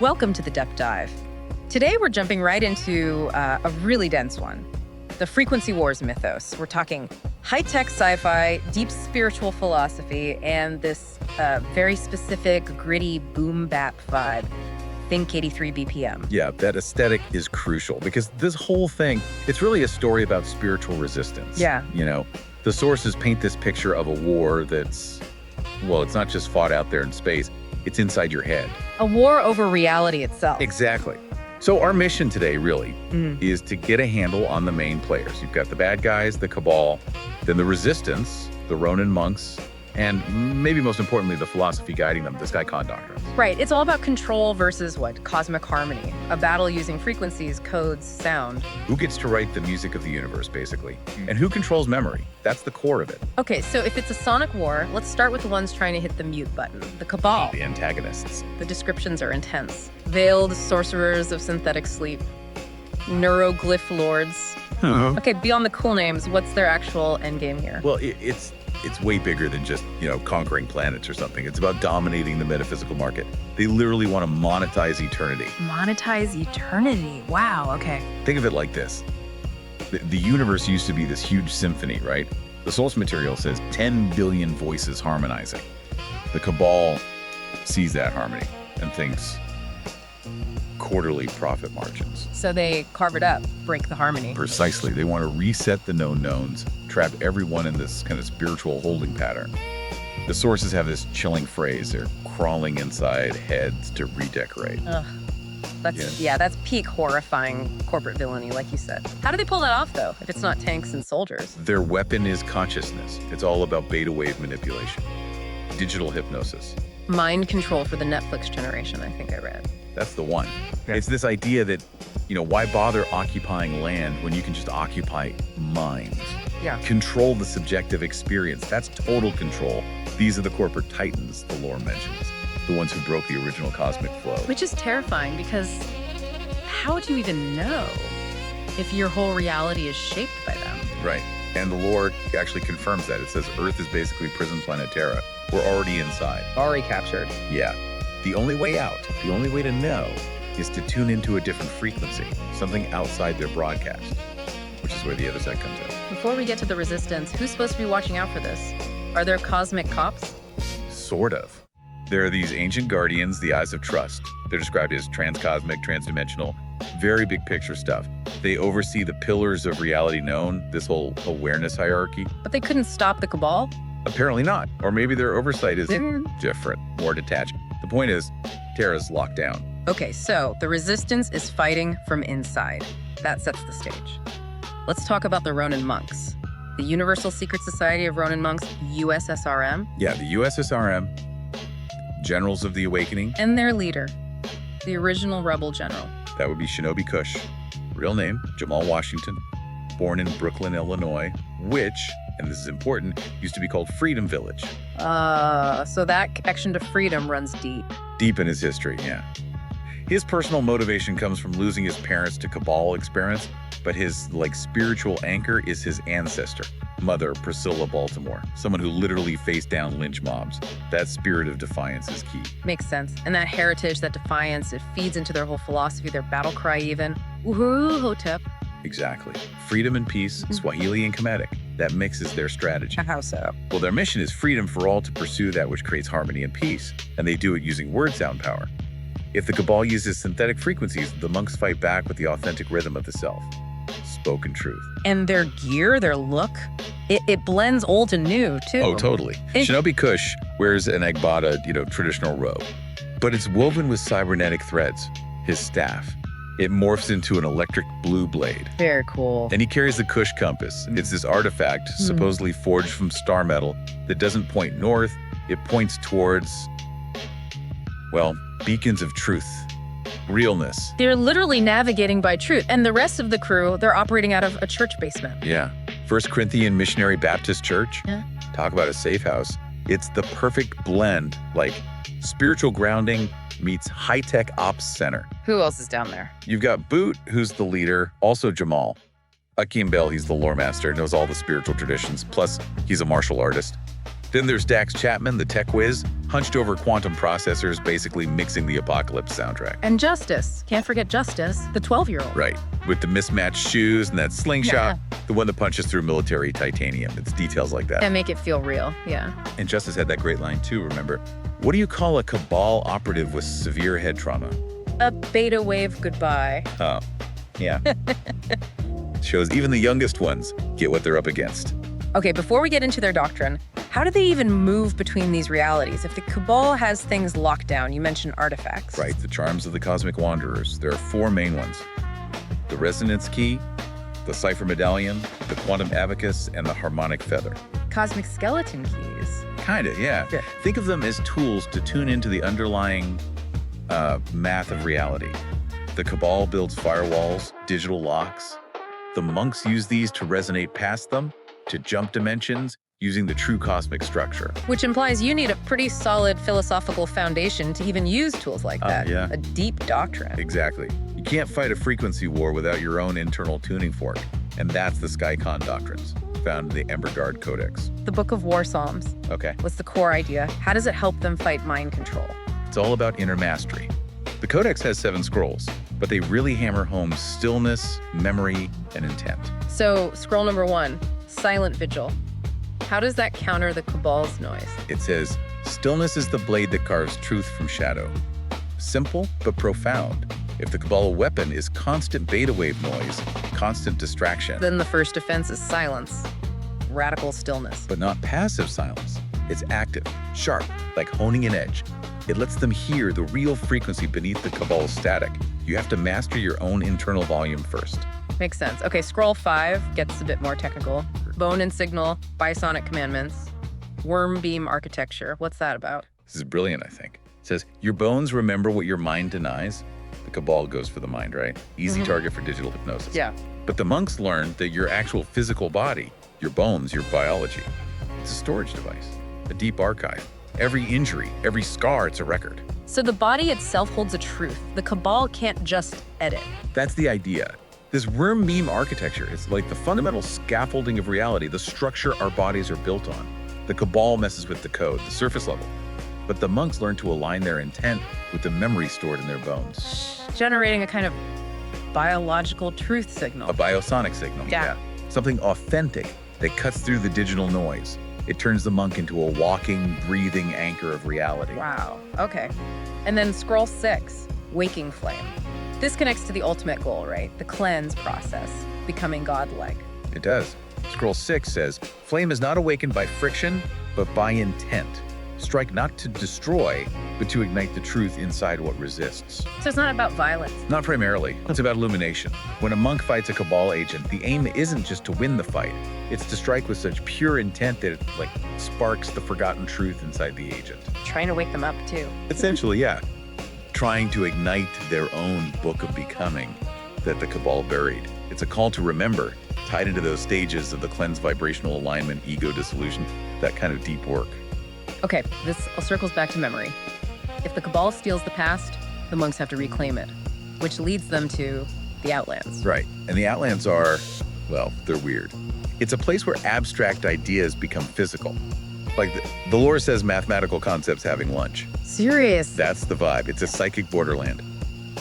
Welcome to the Depth Dive. Today we're jumping right into a really dense one, the Frequency Wars mythos. We're talking high-tech sci-fi, deep spiritual philosophy, and this very specific, gritty boom-bap vibe. Think 83 BPM. Yeah, that aesthetic is crucial because this whole thing, it's really a story about spiritual resistance. Yeah. You know, the sources paint this picture of a war that's, well, it's not just fought out there in space, it's inside your head. A war over reality itself. Exactly. So our mission today really is to get a handle on the main players. You've got the bad guys, the Cabal, then the Resistance, the Ronin Monks, and maybe most importantly, the philosophy guiding them, the Sky Khan Doctrines. Right, it's all about control versus what? Cosmic harmony. A battle using frequencies, codes, sound. Who gets to write the music of the universe, basically? And who controls memory? That's the core of it. Okay, so if it's a sonic war, let's start with the ones trying to hit the mute button, the Cabal. The antagonists. The descriptions are intense. Veiled sorcerers of synthetic sleep, neuroglyph lords. Okay, beyond the cool names, what's their actual endgame here? Well, it's way bigger than just, conquering planets or something. It's about dominating the metaphysical market. They literally want to monetize eternity. Monetize eternity. Wow, okay. Think of it like this. The universe used to be this huge symphony, right? The source material says 10 billion voices harmonizing. The Cabal sees that harmony and thinks quarterly profit margins. So they carve it up, break the harmony. Precisely. They want to reset the known knowns, trap everyone in this kind of spiritual holding pattern. The sources have this chilling phrase, they're crawling inside heads to redecorate. Ugh. That's peak horrifying corporate villainy, like you said. How do they pull that off, though, if it's not tanks and soldiers? Their weapon is consciousness. It's all about beta wave manipulation, digital hypnosis. Mind control for the Netflix generation, I think I read. That's the one. Yeah. It's this idea that, why bother occupying land when you can just occupy minds? Yeah. Control the subjective experience. That's total control. These are the corporate titans the lore mentions, the ones who broke the original cosmic flow. Which is terrifying because how do you even know if your whole reality is shaped by them? Right. And the lore actually confirms that. It says Earth is basically prison planet Terra. We're already inside. Already captured. Yeah. The only way out, the only way to know, is to tune into a different frequency, something outside their broadcast, which is where the other side comes in. Before we get to the Resistance, who's supposed to be watching out for this? Are there cosmic cops? Sort of. There are these ancient guardians, the Eyes of Trust. They're described as transcosmic, transdimensional, very big picture stuff. They oversee the pillars of reality known, this whole awareness hierarchy. But they couldn't stop the Cabal? Apparently not. Or maybe their oversight is different, more detached. The point is, Terra's locked down. Okay, so the Resistance is fighting from inside. That sets the stage. Let's talk about the Ronin Monks. The Universal Secret Society of Ronin Monks, USSRM. Yeah, the USSRM, Generals of the Awakening. And their leader, the original rebel general. That would be Shinobi Kush. Real name, Jamal Washington. Born in Brooklyn, Illinois, which, and this is important, used to be called Freedom Village. So that connection to freedom runs deep. Deep in his history, yeah. His personal motivation comes from losing his parents to Cabal experiments, but his, spiritual anchor is his ancestor, Mother Priscilla Baltimore, someone who literally faced down lynch mobs. That spirit of defiance is key. Makes sense. And that heritage, that defiance, it feeds into their whole philosophy, their battle cry even. Uhuru Hotep. Exactly. Freedom and peace, Swahili and Kemetic. That mixes their strategy. How so? Well, their mission is freedom for all to pursue that which creates harmony and peace, and they do it using word sound power. If the Cabal uses synthetic frequencies, the monks fight back with the authentic rhythm of the self. Spoken truth. And their gear, their look, it blends old and new, too. Oh, totally. Shinobi Kush wears an Agbada, traditional robe, but it's woven with cybernetic threads, his staff. It morphs into an electric blue blade. Very cool. And he carries the Kush compass. It's this artifact, supposedly forged from star metal, that doesn't point north, it points towards, beacons of truth, realness. They're literally navigating by truth. And the rest of the crew, they're operating out of a church basement. Yeah. First Corinthian Missionary Baptist Church. Yeah. Talk about a safe house. It's the perfect blend, spiritual grounding meets high-tech ops center. Who else is down there? You've got Boot, who's the leader, also Jamal. Akeem Bell, he's the lore master, knows all the spiritual traditions, plus he's a martial artist. Then there's Dax Chapman, the tech whiz, hunched over quantum processors, basically mixing the apocalypse soundtrack. And Justice. Can't forget Justice, the 12-year-old. Right, with the mismatched shoes and that slingshot, the one that punches through military titanium. It's details like that. And make it feel real, yeah. And Justice had that great line too, remember? What do you call a Cabal operative with severe head trauma? A beta wave goodbye. Oh, yeah. Shows even the youngest ones get what they're up against. Okay, before we get into their doctrine, how do they even move between these realities? If the Cabal has things locked down, you mentioned artifacts. Right, the charms of the cosmic wanderers. There are four main ones. The resonance key, the cipher medallion, the quantum abacus, and the harmonic feather. Cosmic skeleton keys. Kinda, yeah. Yeah. Think of them as tools to tune into the underlying math of reality. The Cabal builds firewalls, digital locks. The monks use these to resonate past them, to jump dimensions, using the true cosmic structure. Which implies you need a pretty solid philosophical foundation to even use tools like that. Yeah. A deep doctrine. Exactly. You can't fight a frequency war without your own internal tuning fork. And that's the Sky Khan Doctrines, found in the Emberguard Codex. The Book of War Psalms. Okay. What's the core idea? How does it help them fight mind control? It's all about inner mastery. The Codex has 7 scrolls, but they really hammer home stillness, memory, and intent. So, scroll number 1, Silent Vigil. How does that counter the Cabal's noise? It says, stillness is the blade that carves truth from shadow. Simple, but profound. If the Cabal weapon is constant beta wave noise, constant distraction, Then the first defense is silence. Radical stillness. but not passive silence. It's active, sharp, like honing an edge. It lets them hear the real frequency beneath the Cabal's static. You have to master your own internal volume first. Makes sense. Okay, scroll 5 gets a bit more technical. Bone and signal, bisonic commandments, worm beam architecture. What's that about? This is brilliant, I think. It says, your bones remember what your mind denies. The Cabal goes for the mind, right? Easy target for digital hypnosis. Yeah. But the monks learned that your actual physical body, your bones, your biology, it's a storage device, a deep archive. Every injury, every scar, it's a record. So the body itself holds a truth. The Cabal can't just edit. That's the idea. This worm beam architecture is like the fundamental scaffolding of reality, the structure our bodies are built on. The Cabal messes with the code, the surface level. But the monks learn to align their intent with the memory stored in their bones. Generating a kind of biological truth signal. A biosonic signal. Yeah. Something authentic that cuts through the digital noise. It turns the monk into a walking, breathing anchor of reality. Wow, okay. And then scroll 6, Waking Flame. This connects to the ultimate goal, right? The cleanse process, becoming godlike. It does. Scroll 6 says, flame is not awakened by friction, but by intent. Strike not to destroy, but to ignite the truth inside what resists. So it's not about violence. Not primarily. It's about illumination. When a monk fights a Cabal agent, the aim isn't just to win the fight. It's to strike with such pure intent that it, sparks the forgotten truth inside the agent. Trying to wake them up, too. Essentially, yeah. Trying to ignite their own book of becoming that the Cabal buried. It's a call to remember, tied into those stages of the cleanse, vibrational alignment, ego dissolution, that kind of deep work. Okay, this all circles back to memory. If the Cabal steals the past, the monks have to reclaim it, which leads them to the Outlands. Right. And the Outlands are, well, they're weird. It's a place where abstract ideas become physical. Like the lore says mathematical concepts having lunch. Serious? That's the vibe. It's a psychic borderland.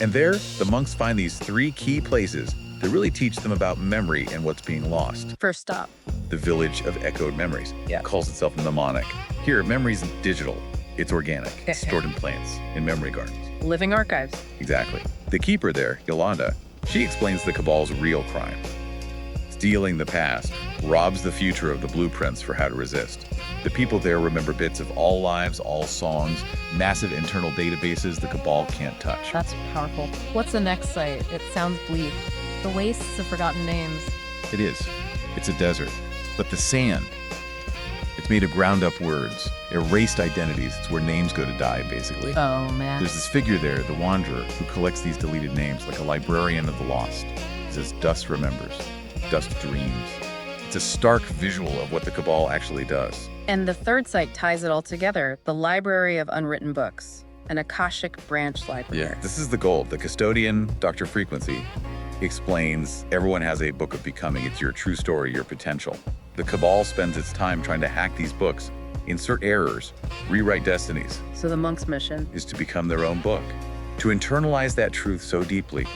And there, the monks find these 3 key places that really teach them about memory and what's being lost. First stop. The village of echoed memories. Yeah. Calls itself mnemonic. Here, memory's digital. It's organic. It's stored in plants, in memory gardens. Living archives. Exactly. The keeper there, Yolanda, she explains the Cabal's real crime. Stealing the past robs the future of the blueprints for how to resist. The people there remember bits of all lives, all songs, massive internal databases the Cabal can't touch. That's powerful. What's the next site? It sounds bleak. The wastes of forgotten names. It is. It's a desert. But the sand, it's made of ground up words, erased identities. It's where names go to die, basically. Oh, man. There's this figure there, the Wanderer, who collects these deleted names, like a librarian of the lost. He says, dust remembers, dust dreams. It's a stark visual of what the Cabal actually does. And the third site ties it all together, the Library of Unwritten Books, an Akashic branch library. This is the goal. The custodian, Dr. Frequency, explains everyone has a book of becoming. It's your true story, your potential. The Cabal spends its time trying to hack these books insert errors, rewrite destinies, So the monk's mission. is to become their own book. To internalize that truth so deeply,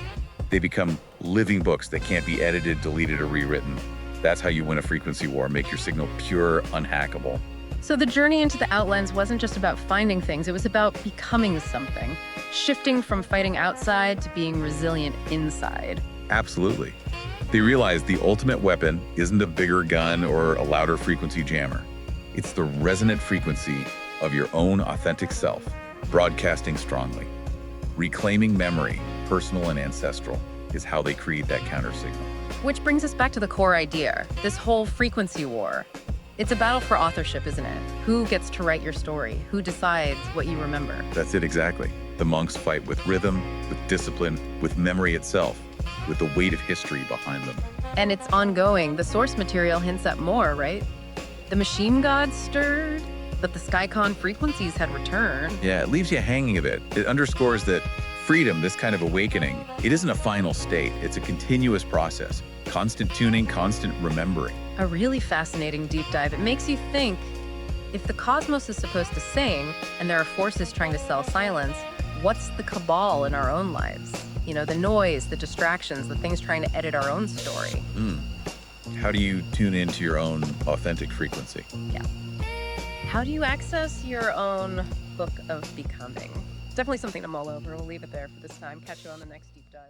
they become living books that can't be edited, deleted, or rewritten. That's how you win a frequency war, make your signal pure, unhackable. So the journey into the Outlands wasn't just about finding things, it was about becoming something, shifting from fighting outside to being resilient inside. Absolutely. They realize the ultimate weapon isn't a bigger gun or a louder frequency jammer. It's the resonant frequency of your own authentic self, broadcasting strongly. Reclaiming memory, personal and ancestral, is how they create that counter signal. Which brings us back to the core idea, this whole frequency war. It's a battle for authorship, isn't it? Who gets to write your story? Who decides what you remember? That's it exactly. The monks fight with rhythm, with discipline, with memory itself, with the weight of history behind them. And it's ongoing. The source material hints at more, right? The machine gods stirred, but the Sky Khan frequencies had returned. Yeah, it leaves you hanging a bit. It underscores that freedom, this kind of awakening, it isn't a final state. It's a continuous process. Constant tuning, constant remembering. A really fascinating deep dive. It makes you think, if the cosmos is supposed to sing and there are forces trying to sell silence, what's the cabal in our own lives? You know, the noise, the distractions, the things trying to edit our own story. How do you tune into your own authentic frequency? Yeah. How do you access your own book of becoming? Definitely something to mull over. We'll leave it there for this time. Catch you on the next deep dive.